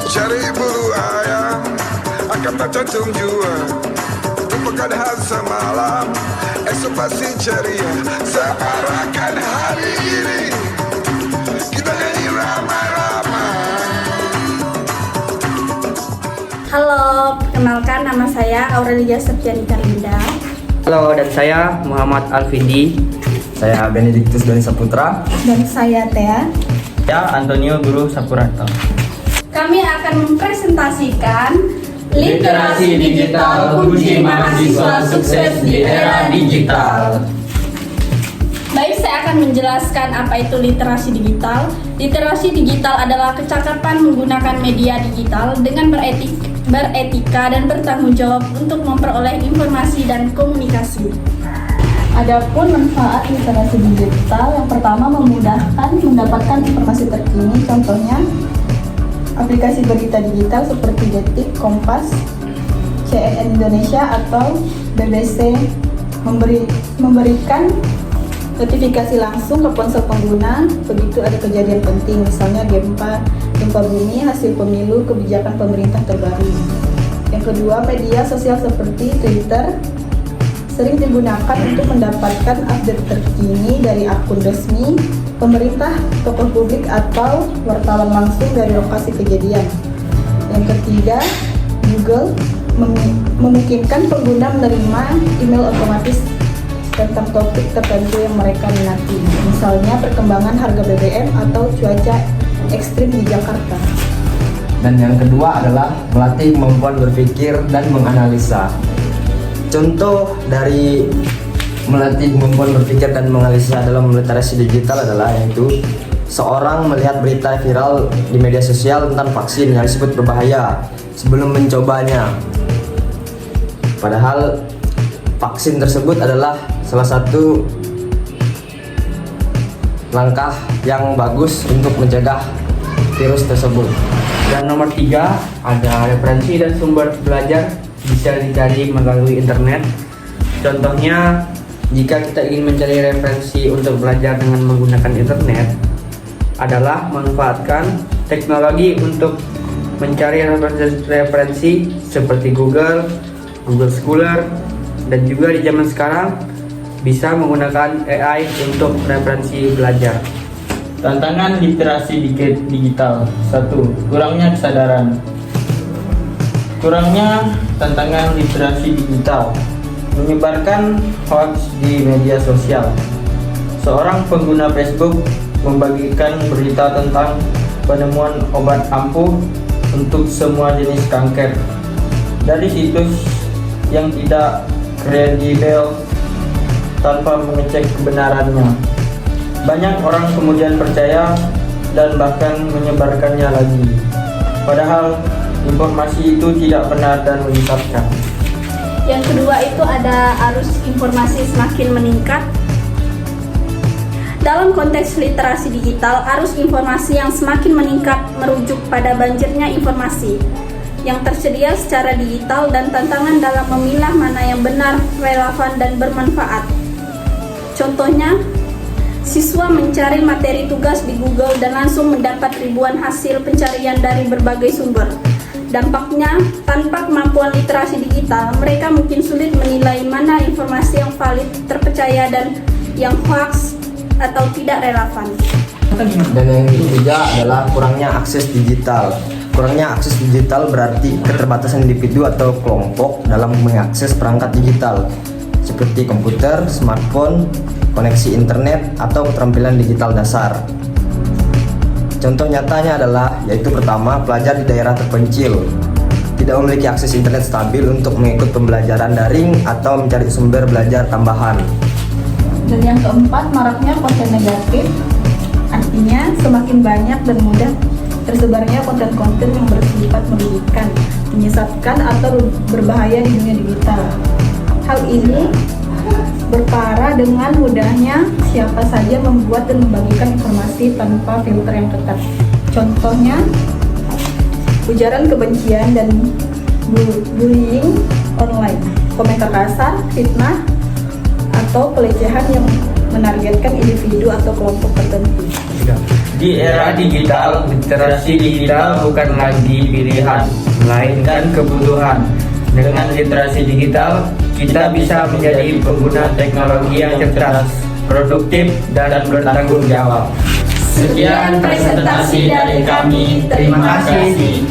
cari bulu ayam akan tercantum jua. Lupakan hal semalam, esok pasti ceria. Searakan hari ini, kita nyanyi ramai-ramai. Halo, perkenalkan nama saya Aurelia Septianika Linda. Halo, dan saya Muhammad Alfindi. Saya Benediktus Doni Saputra. Dan saya Thea. Saya Antonio Guru Sapuranto. Kami akan mempresentasikan Literasi digital kunci mahasiswa sukses di era digital. Baik, saya akan menjelaskan apa itu literasi digital. Literasi digital adalah kecakapan menggunakan media digital dengan beretika dan bertanggung jawab untuk memperoleh informasi dan komunikasi. Adapun manfaat literasi digital, yang pertama memudahkan mendapatkan informasi terkini, contohnya aplikasi berita digital seperti Detik, Kompas, CNN Indonesia atau BBC memberikan notifikasi langsung ke ponsel pengguna begitu ada kejadian penting, misalnya gempa bumi, hasil pemilu, kebijakan pemerintah terbaru. Yang kedua, media sosial seperti Twitter sering digunakan untuk mendapatkan update terkini dari akun resmi pemerintah, tokoh publik, atau wartawan langsung dari lokasi kejadian. Yang ketiga, Google memungkinkan pengguna menerima email otomatis tentang topik tertentu yang mereka minati, misalnya perkembangan harga BBM atau cuaca ekstrim di Jakarta. Dan yang kedua adalah melatih kemampuan berpikir dan menganalisa. Contoh dari melatih kemampuan berpikir dan menganalisa dalam literasi digital adalah yaitu seorang melihat berita viral di media sosial tentang vaksin yang disebut berbahaya sebelum mencobanya. Padahal vaksin tersebut adalah salah satu langkah yang bagus untuk mencegah virus tersebut. Dan nomor 3, ada referensi dan sumber belajar bisa dicari melalui internet. Contohnya, jika kita ingin mencari referensi untuk belajar dengan menggunakan internet, adalah manfaatkan teknologi untuk mencari referensi seperti Google Scholar, dan juga di zaman sekarang bisa menggunakan AI untuk referensi belajar. Tantangan literasi digital. 1. Kurangnya kesadaran. Kurangnya tantangan literasi digital. Menyebarkan hoax di media sosial. Seorang pengguna Facebook membagikan berita tentang penemuan obat ampuh untuk semua jenis kanker dari situs yang tidak kredibel tanpa mengecek kebenarannya. Banyak orang kemudian percaya dan bahkan menyebarkannya lagi, padahal informasi itu tidak benar dan menyesatkan. Yang kedua itu ada arus informasi semakin meningkat. Dalam konteks literasi digital, arus informasi yang semakin meningkat merujuk pada banjirnya informasi yang tersedia secara digital dan tantangan dalam memilah mana yang benar, relevan, dan bermanfaat. Contohnya, siswa mencari materi tugas di Google dan langsung mendapat ribuan hasil pencarian dari berbagai sumber. Dampaknya, tanpa kemampuan literasi digital, mereka mungkin sulit menilai mana informasi yang valid, terpercaya, dan yang hoax atau tidak relevan. Dan yang ketiga adalah kurangnya akses digital. Kurangnya akses digital berarti keterbatasan individu atau kelompok dalam mengakses perangkat digital seperti komputer, smartphone, koneksi internet, atau keterampilan digital dasar. Contoh nyatanya adalah yaitu pertama, pelajar di daerah terpencil tidak memiliki akses internet stabil untuk mengikuti pembelajaran daring atau mencari sumber belajar tambahan. Dan yang keempat, maraknya konten negatif. Artinya semakin banyak dan mudah tersebarnya konten-konten yang bersifat merugikan, menyesatkan, atau berbahaya di dunia digital. Hal ini berparah dengan mudahnya siapa saja membuat dan membagikan informasi tanpa filter yang ketat. Contohnya, ujaran kebencian dan bullying online, komentar kasar, fitnah, atau pelecehan yang menargetkan individu atau kelompok tertentu. Di era digital, literasi digital bukan lagi pilihan, melainkan kebutuhan. Dengan literasi digital, kita bisa menjadi pengguna teknologi yang cerdas, produktif, dan bertanggung jawab. Sekian presentasi dari kami. Terima kasih.